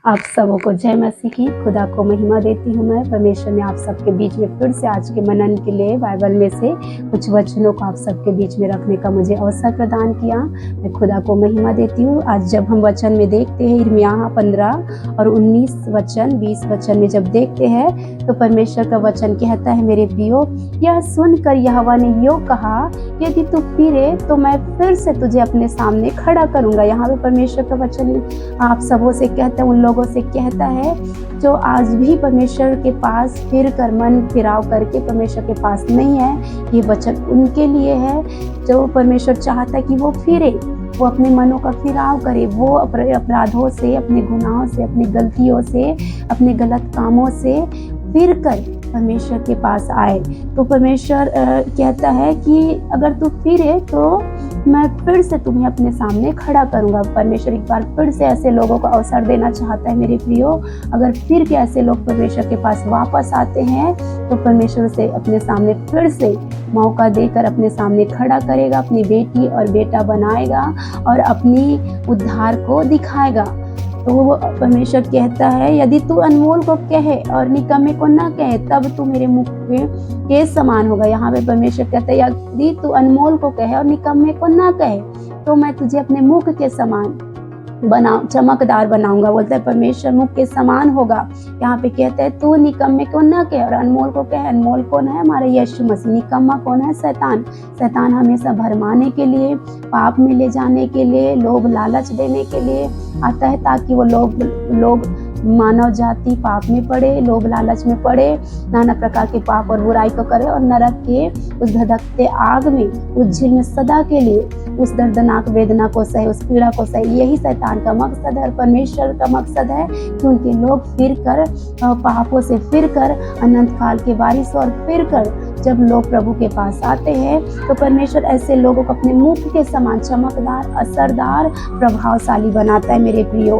आप सबों को जय मसीह की। खुदा को महिमा देती हूँ। मैं परमेश्वर ने आप सबके बीच में फिर से आज के मनन के लिए बाइबल में से कुछ वचनों को आप सबके बीच में रखने का मुझे अवसर प्रदान किया। मैं खुदा को महिमा देती हूँ। आज जब हम वचन में देखते हैं यिर्मयाह 15 और 19 वचन 20 वचन में जब देखते हैं तो परमेश्वर का वचन कहता है, मेरे प्रियो, यह सुनकर यहोवा ने यो कहा, यदि तू फिरे तो मैं फिर से तुझे अपने सामने खड़ा करूंगा। यहाँ पे परमेश्वर का वचन आप सबों से कहता है, उन लोगों से कहता है जो आज भी परमेश्वर के पास फिर कर मन फिराव करके परमेश्वर के पास नहीं है। ये वचन उनके लिए है जो परमेश्वर चाहता है कि वो फिरे, वो अपने मनों का फिराव करे, वो अपने अपराधों से, अपने गुनाहों से, अपनी गलतियों से, अपने गलत कामों से फिर कर परमेश्वर के पास आए। तो परमेश्वर कहता है कि अगर तू फिरे तो मैं फिर से तुम्हें अपने सामने खड़ा करूंगा। परमेश्वर एक बार फिर से ऐसे लोगों को अवसर देना चाहता है। मेरे प्रियो, अगर फिर के ऐसे लोग परमेश्वर के पास वापस आते हैं तो परमेश्वर से अपने सामने फिर से मौका देकर अपने सामने खड़ा करेगा, अपनी बेटी और बेटा बनाएगा और अपनी उद्धार को दिखाएगा। तो वो परमेश्वर कहता है, यदि तू अनमोल को कहे और निकम्मे को ना कहे तब तू मेरे मुख के समान होगा। यहाँ पे परमेश्वर कहता है, यदि तू अनमोल को कहे और निकम्मे को ना कहे तो मैं तुझे अपने मुख के समान चमकदार बनाऊंगा। बोलता है परमेश्वर मुख के समान होगा। यहाँ पे कहता है तू निकम्मे को ना कहे और अनमोल को कहे। अनमोल कौन है? हमारा यीशु मसीह। निकम्मा कौन है? शैतान। शैतान हमेशा भरमाने के लिए, पाप में ले जाने के लिए, लोभ लालच देने के लिए आता है ताकि वो लोग मानव जाति पाप में पड़े, लोभ लालच में पड़े, नाना प्रकार के पाप और बुराई को करे और नरक के उस धधकते आग में, उस झील में सदा के लिए उस दर्दनाक वेदना को सहे, उस पीड़ा को सहे। यही शैतान का मकसद है और परमेश्वर का मकसद है कि उनके लोग फिर कर पापों से फिर कर अनंत काल के वारिस और फिर कर जब लोग प्रभु के पास आते हैं तो परमेश्वर ऐसे लोगों को अपने मुख के समान चमकदार, असरदार, प्रभावशाली बनाता है। मेरे प्रियो,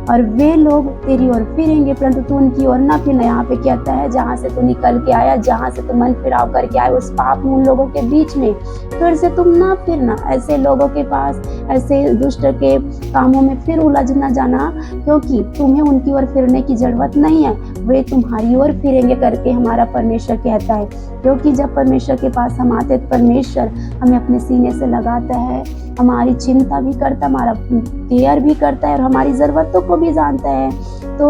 और वे लोग तेरी ओर फिरेंगे परंतु तू उनकी ओर ना फिरना। यहाँ पे कहता है जहाँ से तू निकल के आया, जहाँ से तू मन फिराव करके आया, उस पाप में उन लोगों के बीच में फिर से तुम ना फिरना। ऐसे लोगों के पास, ऐसे दुष्ट के कामों में फिर उलझ ना जाना, क्योंकि तुम्हें उनकी ओर फिरने की जरूरत नहीं है, वे तुम्हारी ओर फिरेंगे करके हमारा परमेश्वर कहता है। क्योंकि जब परमेश्वर के पास हम आते तो परमेश्वर हमें अपने सीने से लगाता है, हमारी चिंता भी करता है, हमारा केयर भी करता है और हमारी ज़रूरतों को भी जानता है। तो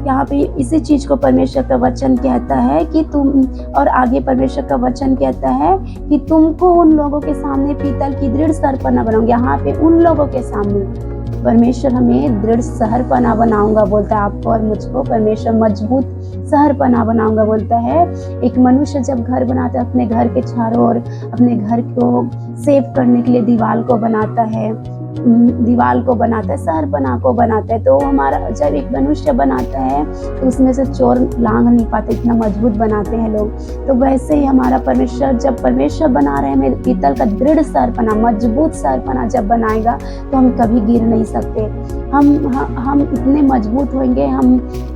यहाँ पे इसी चीज़ को परमेश्वर का वचन कहता है कि तुम, और आगे परमेश्वर का वचन कहता है कि तुमको उन लोगों के सामने पीतल की दृढ़ सरपना बनाऊंगा। यहाँ पे उन लोगों के सामने परमेश्वर हमें दृढ़ सहरपना बनाऊंगा बोलता है। आपको और मुझको परमेश्वर मजबूत सहरपना बनाऊंगा बोलता है। एक मनुष्य जब घर बनाता है, अपने घर के चारों ओर अपने घर को सेव करने के लिए दीवार को बनाता है, सहरपना को बनाता है। तो हमारा जब एक मनुष्य बनाता है तो उसमें से चोर लांघ नहीं पाते, इतना मजबूत बनाते हैं लोग। तो वैसे ही हमारा परमेश्वर, जब परमेश्वर बना रहे हैं पीतल का दृढ़ सरपना, मजबूत सरपना जब बनाएगा तो हम कभी गिर नहीं सकते। हम इतने मजबूत होंगे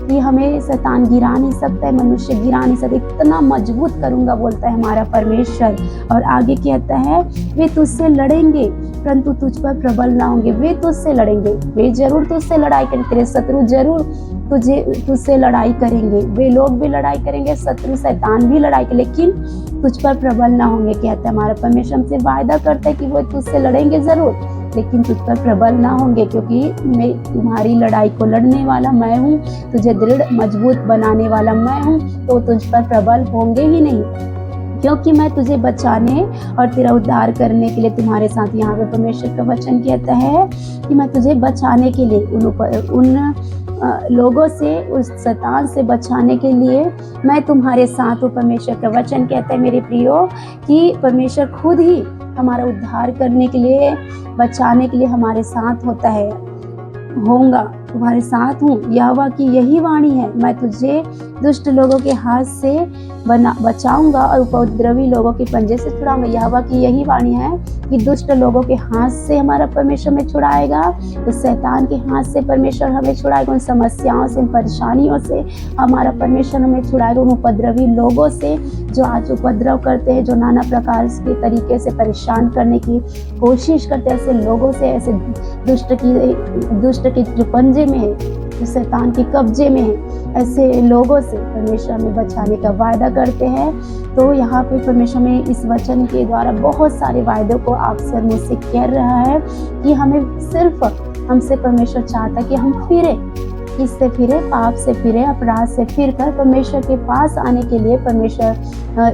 कि हमें शैतान गिरा नहीं सकता है, मनुष्य गिरा नहीं सकता। इतना मजबूत करूंगा बोलता है हमारा परमेश्वर। और आगे कहता है, वे तुझसे लड़ेंगे परंतु तुझ पर प्रबल ना होंगे। वे तुझसे लड़ेंगे, वे जरूर तुझसे लड़ाई करेंगे, तेरे शत्रु जरूर तुझसे लड़ाई करेंगे, वे लोग भी लड़ाई करेंगे, शत्रु शैतान भी लड़ाई करेंगे, लेकिन तुझ पर प्रबल ना होंगे। कहता है हमारा परमेश्वर हमसे वायदा करता है कि वो तुझसे लड़ेंगे जरूर, लेकिन तुझ पर प्रबल ना होंगे, क्योंकि मैं तुम्हारी लड़ाई को लड़ने वाला मैं हूँ, तुझे दृढ़ मजबूत बनाने वाला मैं हूँ, तो तुझ पर प्रबल होंगे ही नहीं, क्योंकि मैं तुझे बचाने और तेरा उद्धार करने के लिए तुम्हारे साथ। यहाँ पे परमेश्वर का वचन कहता है कि मैं तुझे बचाने के लिए उन लोगों से, उस शैतान से बचाने के लिए मैं तुम्हारे साथ हूँ। परमेश्वर का वचन कहता है मेरे प्रियो कि परमेश्वर खुद ही हमारा उद्धार करने के लिए, बचाने के लिए हमारे साथ होता है, होऊंगा, तुम्हारे साथ हूँ। यहोवा की यही वाणी है, मैं तुझे दुष्ट लोगों के हाथ से बचाऊंगा और उपद्रवी लोगों के पंजे से छुड़ाऊंगा। यहोवा की यही वाणी है कि दुष्ट लोगों के हाथ से हमारा परमेश्वर में छुड़ाएगा, तो शैतान के हाथ से परमेश्वर हमें छुड़ाएगा, उन समस्याओं से, उन परेशानियों से हमारा परमेश्वर हमें छुड़ाएगा, उन उपद्रवी लोगों से जो आज उपद्रव करते हैं, जो नाना प्रकार के तरीके से परेशान करने की कोशिश करते हैं, ऐसे लोगों से, ऐसे दुष्ट के जो पंजे में है जो शैतान के कब्जे में है, ऐसे लोगों से परमेश्वर हमें बचाने का वायदा करते हैं। तो यहाँ पे परमेश्वर में इस वचन के द्वारा बहुत सारे वायदों को आपसे और मुझसे कह रहा है कि हमें सिर्फ हमसे परमेश्वर चाहता है कि हम फिरे, किससे फिरे? पाप से फिरे, अपराध से फिर कर परमेश्वर के पास आने के लिए परमेश्वर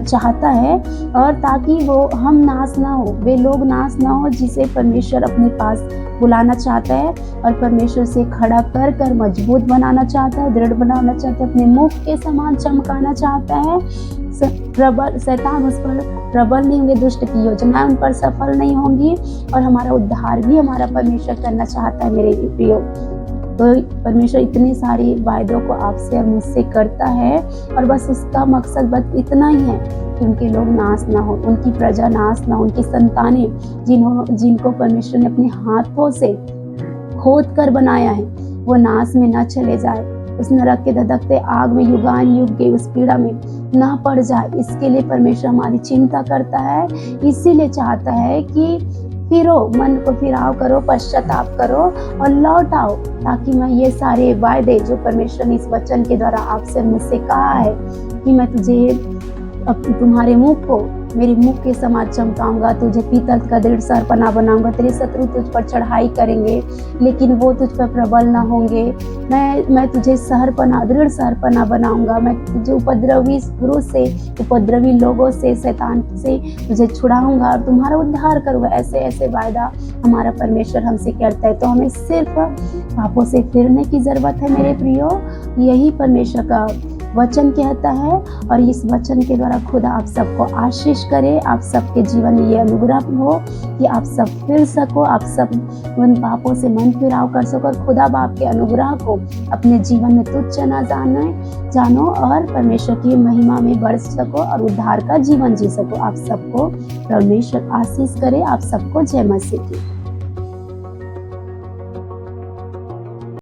चाहता है, और ताकि वो हम नाश ना हो, वे लोग नाश ना हो जिसे परमेश्वर अपने पास बुलाना चाहता है और परमेश्वर से खड़ा कर कर मजबूत बनाना चाहता है, दृढ़ बनाना चाहता है, अपने मुख के समान चमकाना चाहता है। प्रबल शैतान उस पर प्रबल नहीं होंगे, दुष्ट की योजनाएं उन पर सफल नहीं होंगी, और हमारा उद्धार भी हमारा परमेश्वर करना चाहता है मेरे प्रियो। तो परमेश्वर इतने सारे वायदों को आपसे और मुझसे करता है, और बस उसका मकसद बस इतना ही है कि उनके लोग नाश ना हो, उनकी प्रजा नाश ना हो, उनकी संतानें जिनको परमेश्वर ने अपने हाथों से खोद कर बनाया है वो नाश में ना चले जाए, उस नरक के धधकते आग में युगान युग के उस पीड़ा में ना पड़ जाए। इसके लिए परमेश्वर हमारी चिंता करता है, इसीलिए चाहता है कि फिरो, मन को फिराव करो, पश्चाताप करो और लौट आओ, ताकि मैं ये सारे वायदे जो परमेश्वर ने इस वचन के द्वारा आपसे मुझसे कहा है कि मैं तुझे तुम्हारे मुख को मेरे मुख के समान चमकाऊंगा, तुझे पीतल का दृढ़ सरपना बनाऊंगा, तेरे शत्रु तुझ पर चढ़ाई करेंगे लेकिन वो तुझ पर प्रबल ना होंगे। मैं तुझे दृढ़ सरपना बनाऊंगा, मैं तुझे उपद्रवी पुरुष से, उपद्रवी लोगों से, शैतान से तुझे छुड़ाऊंगा और तुम्हारा उद्धार करूंगा। ऐसे ऐसे वायदा हमारा परमेश्वर हमसे करता है। तो हमें सिर्फ पापों से फिरने की जरूरत है मेरे प्रियो, यही परमेश्वर का वचन कहता है, और इस वचन के द्वारा खुदा आप सबको आशीष करे, आप सबके जीवन में ये अनुग्रह हो कि आप सब फिर सको, आप सब उन पापों से मन फिराव कर सको और खुदा बाप के अनुग्रह को अपने जीवन में तुच्छ न जानो और परमेश्वर की महिमा में बढ़ सको और उद्धार का जीवन जी सको। आप सबको परमेश्वर आशीष करे। आप सबको जय मसीह की।